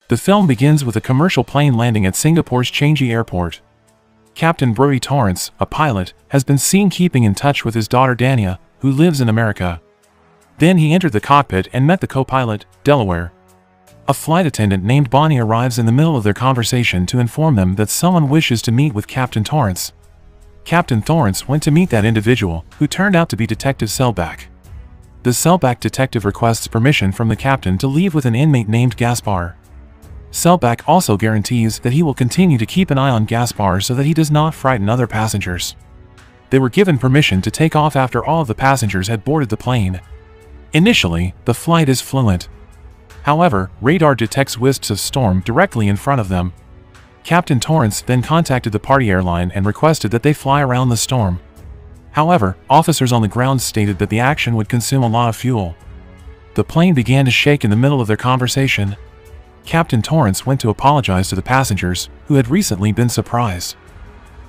The film begins with a commercial plane landing at Singapore's Changi Airport. Captain Brodie Torrance, a pilot, has been seen keeping in touch with his daughter Daniella, who lives in America. Then he entered the cockpit and met the co-pilot, Delaware. A flight attendant named Bonnie arrives in the middle of their conversation to inform them that someone wishes to meet with Captain Torrance. Captain Torrance went to meet that individual, who turned out to be Detective Selbach. The Selbach detective requests permission from the captain to leave with an inmate named Gaspar. Selbach also guarantees that he will continue to keep an eye on Gaspar so that he does not frighten other passengers. They were given permission to take off after all of the passengers had boarded the plane. Initially, the flight is fluent. However, radar detects wisps of storm directly in front of them. Captain Torrance then contacted the party airline and requested that they fly around the storm. However, officers on the ground stated that the action would consume a lot of fuel. The plane began to shake in the middle of their conversation. Captain Torrance went to apologize to the passengers, who had recently been surprised.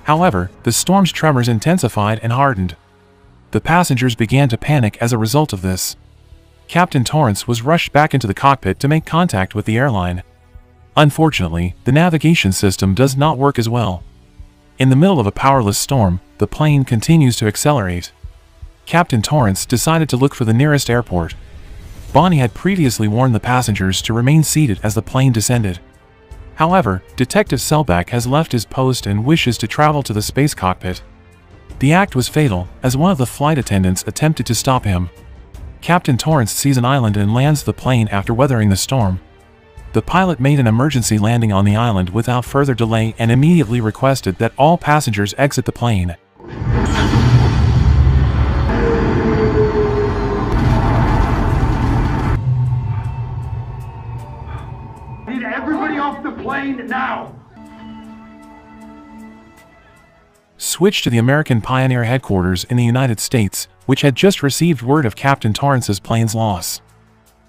However, the storm's tremors intensified and hardened. The passengers began to panic as a result of this. Captain Torrance was rushed back into the cockpit to make contact with the airline. Unfortunately, the navigation system does not work as well. In the middle of a powerless storm, the plane continues to accelerate. Captain Torrance decided to look for the nearest airport. Bonnie had previously warned the passengers to remain seated as the plane descended. However, Detective Selbach has left his post and wishes to travel to the space cockpit. The act was fatal, as one of the flight attendants attempted to stop him. Captain Torrance sees an island and lands the plane after weathering the storm. The pilot made an emergency landing on the island without further delay and immediately requested that all passengers exit the plane. Need everybody off the plane now! Switch to the American Pioneer headquarters in the United States, which had just received word of Captain Torrance's plane's loss.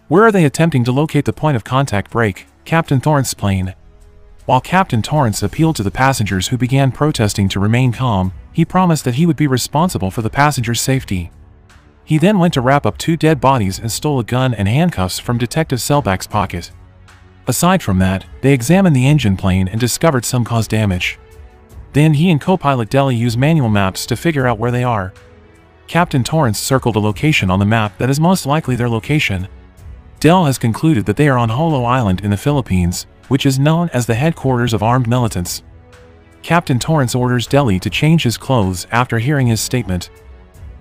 Where are they attempting to locate the point of contact break, Captain Torrance's plane? While Captain Torrance appealed to the passengers who began protesting to remain calm, he promised that he would be responsible for the passengers' safety. He then went to wrap up 2 dead bodies and stole a gun and handcuffs from Detective Selbach's pocket. Aside from that, they examined the engine plane and discovered some cause damage. Then he and co-pilot Deli use manual maps to figure out where they are. Captain Torrance circled a location on the map that is most likely their location. Del has concluded that they are on Holo Island in the Philippines, which is known as the headquarters of armed militants. Captain Torrance orders Deli to change his clothes after hearing his statement.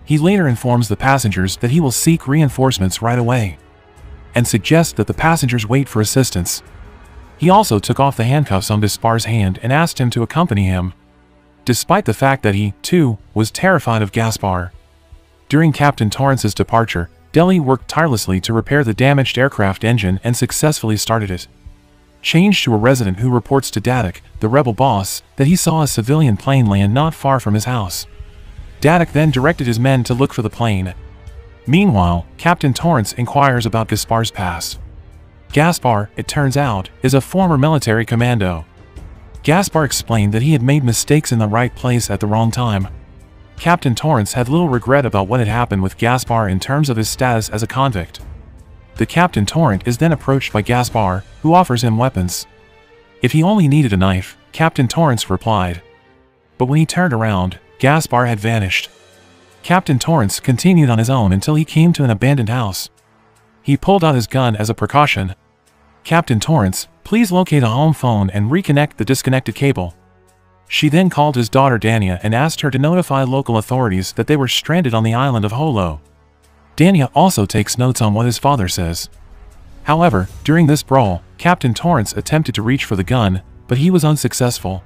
He later informs the passengers that he will seek reinforcements right away, and suggests that the passengers wait for assistance. He also took off the handcuffs on Gaspar's hand and asked him to accompany him, despite the fact that he, too, was terrified of Gaspar. During Captain Torrance's departure, Deli worked tirelessly to repair the damaged aircraft engine and successfully started it. Changed to a resident who reports to Dadak, the rebel boss, that he saw a civilian plane land not far from his house. Dadak then directed his men to look for the plane. Meanwhile, Captain Torrance inquires about Gaspar's past. Gaspar, it turns out, is a former military commando. Gaspar explained that he had made mistakes in the right place at the wrong time. Captain Torrance had little regret about what had happened with Gaspar in terms of his status as a convict. The Captain Torrance is then approached by Gaspar, who offers him weapons. If he only needed a knife, Captain Torrance replied. But when he turned around, Gaspar had vanished. Captain Torrance continued on his own until he came to an abandoned house. He pulled out his gun as a precaution. Captain Torrance, please locate a home phone and reconnect the disconnected cable. She then called his daughter Daniella and asked her to notify local authorities that they were stranded on the island of Holo. Daniella also takes notes on what his father says. However, during this brawl, Captain Torrance attempted to reach for the gun, but he was unsuccessful.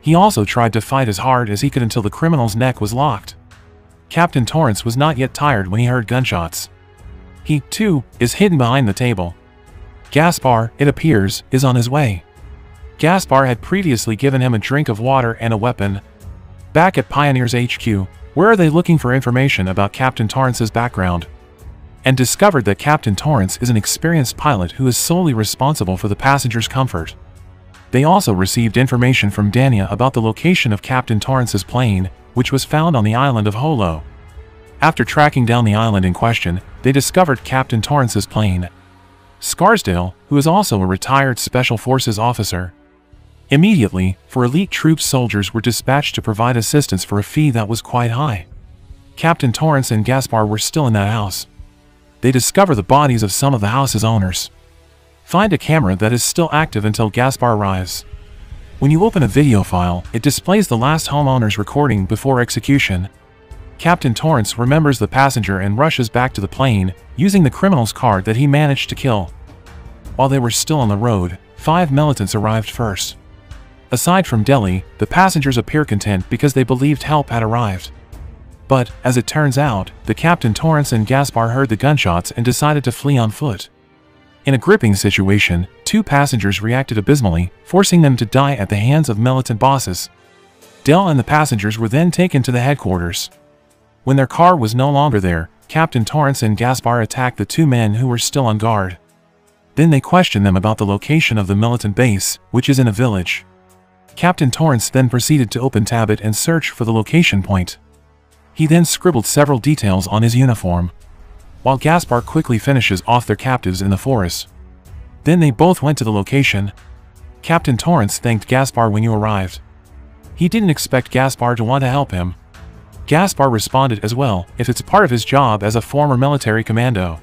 He also tried to fight as hard as he could until the criminal's neck was locked. Captain Torrance was not yet tired when he heard gunshots. He, too, is hidden behind the table. Gaspar, it appears, is on his way. Gaspar had previously given him a drink of water and a weapon. Back at Pioneer's HQ, where are they looking for information about Captain Torrance's background? And discovered that Captain Torrance is an experienced pilot who is solely responsible for the passengers' comfort. They also received information from Daniella about the location of Captain Torrance's plane, which was found on the island of Holo. After tracking down the island in question, they discovered Captain Torrance's plane. Scarsdale, who who is also a retired Special Forces officer. Immediately, 4 elite troops soldiers were dispatched to provide assistance for a fee that was quite high. Captain Torrance and Gaspar were still in that house. They discover the bodies of some of the house's owners. Find a camera that is still active until Gaspar arrives. When you open a video file, it displays the last homeowner's recording before execution. Captain Torrance remembers the passenger and rushes back to the plane, using the criminal's car that he managed to kill. While they were still on the road, 5 militants arrived first. Aside from Delhi, the passengers appear content because they believed help had arrived. But, as it turns out, the Captain Torrance and Gaspar heard the gunshots and decided to flee on foot. In a gripping situation, 2 passengers reacted abysmally, forcing them to die at the hands of militant bosses. Del and the passengers were then taken to the headquarters. When their car was no longer there, Captain Torrance and Gaspar attacked the 2 men who were still on guard. Then they questioned them about the location of the militant base, which is in a village. Captain Torrance then proceeded to open Tablet and search for the location point. He then scribbled several details on his uniform, while Gaspar quickly finishes off their captives in the forest. Then they both went to the location. Captain Torrance thanked Gaspar when you arrived. He didn't expect Gaspar to want to help him. Gaspar responded as well, if it's part of his job as a former military commando.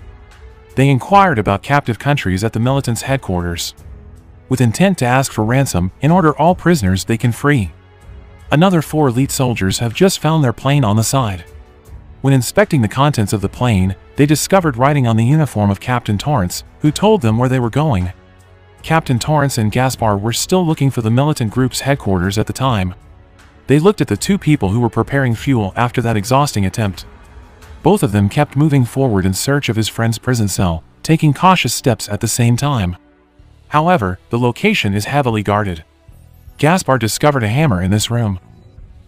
They inquired about captive countries at the militants' headquarters, with intent to ask for ransom in order all prisoners they can free. Another 4 elite soldiers have just found their plane on the side. When inspecting the contents of the plane, they discovered writing on the uniform of Captain Torrance, who told them where they were going. Captain Torrance and Gaspar were still looking for the militant group's headquarters at the time. They looked at the 2 people who were preparing fuel after that exhausting attempt. Both of them kept moving forward in search of his friend's prison cell, taking cautious steps at the same time. However, the location is heavily guarded. Gaspar discovered a hammer in this room.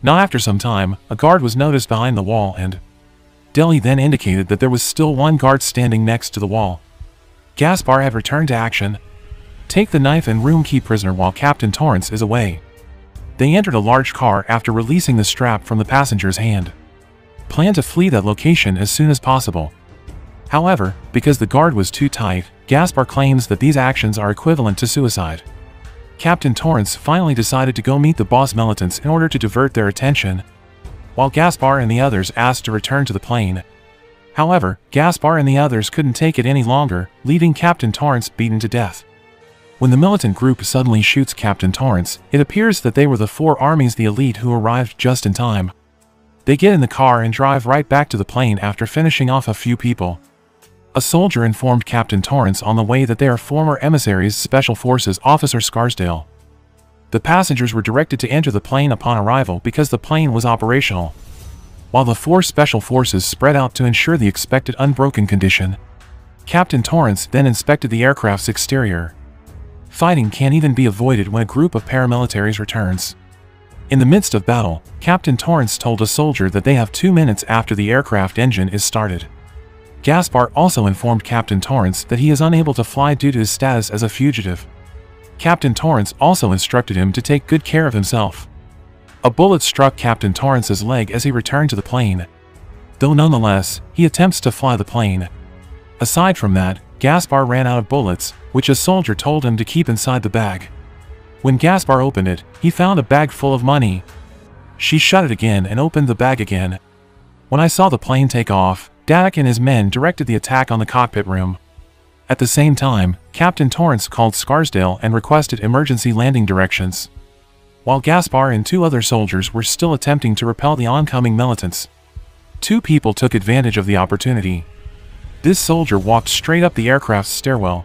Now after some time, a guard was noticed behind the wall and Delhi then indicated that there was still 1 guard standing next to the wall. Gaspar had returned to action. Take the knife and room key prisoner while Captain Torrance is away. They entered a large car after releasing the strap from the passenger's hand. Plan to flee that location as soon as possible. However, because the guard was too tight, Gaspar claims that these actions are equivalent to suicide. Captain Torrance finally decided to go meet the boss militants in order to divert their attention, while Gaspar and the others asked to return to the plane. However, Gaspar and the others couldn't take it any longer, leaving Captain Torrance beaten to death. When the militant group suddenly shoots Captain Torrance, it appears that they were the 4 armies the elite who arrived just in time. They get in the car and drive right back to the plane after finishing off a few people. A soldier informed Captain Torrance on the way that they are former emissaries Special Forces Officer Scarsdale. The passengers were directed to enter the plane upon arrival because the plane was operational, while the 4 Special Forces spread out to ensure the expected unbroken condition. Captain Torrance then inspected the aircraft's exterior. Fighting can't even be avoided when a group of paramilitaries returns. In the midst of battle, Captain Torrance told a soldier that they have 2 minutes after the aircraft engine is started. Gaspar also informed Captain Torrance that he is unable to fly due to his status as a fugitive. Captain Torrance also instructed him to take good care of himself. A bullet struck Captain Torrance's leg as he returned to the plane, though nonetheless, he attempts to fly the plane. Aside from that, Gaspar ran out of bullets, which a soldier told him to keep inside the bag. When Gaspar opened it, he found a bag full of money. She shut it again and opened the bag again. When I saw the plane take off, Adeleke and his men directed the attack on the cockpit room. At the same time, Captain Torrance called Scarsdale and requested emergency landing directions, while Gaspar and 2 other soldiers were still attempting to repel the oncoming militants. 2 people took advantage of the opportunity. This soldier walked straight up the aircraft's stairwell.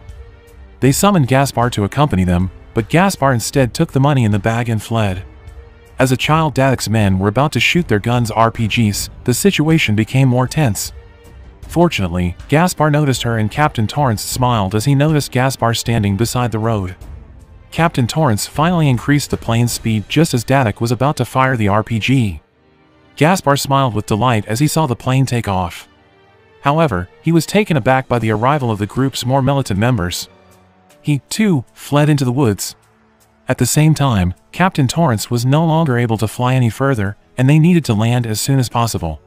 They summoned Gaspar to accompany them, but Gaspar instead took the money in the bag and fled. As a child, Adeleke's men were about to shoot their guns RPGs, the situation became more tense. Fortunately, Gaspar noticed her and Captain Torrance smiled as he noticed Gaspar standing beside the road. Captain Torrance finally increased the plane's speed just as Adeleke was about to fire the RPG. Gaspar smiled with delight as he saw the plane take off. However, he was taken aback by the arrival of the group's more militant members. He, too, fled into the woods. At the same time, Captain Torrance was no longer able to fly any further, and they needed to land as soon as possible.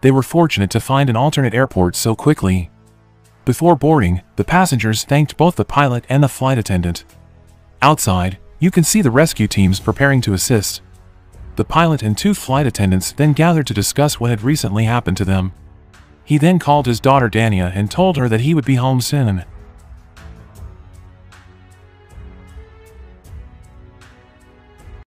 They were fortunate to find an alternate airport so quickly. Before boarding, the passengers thanked both the pilot and the flight attendant. Outside, you can see the rescue teams preparing to assist. The pilot and 2 flight attendants then gathered to discuss what had recently happened to them. He then called his daughter Daniella and told her that he would be home soon.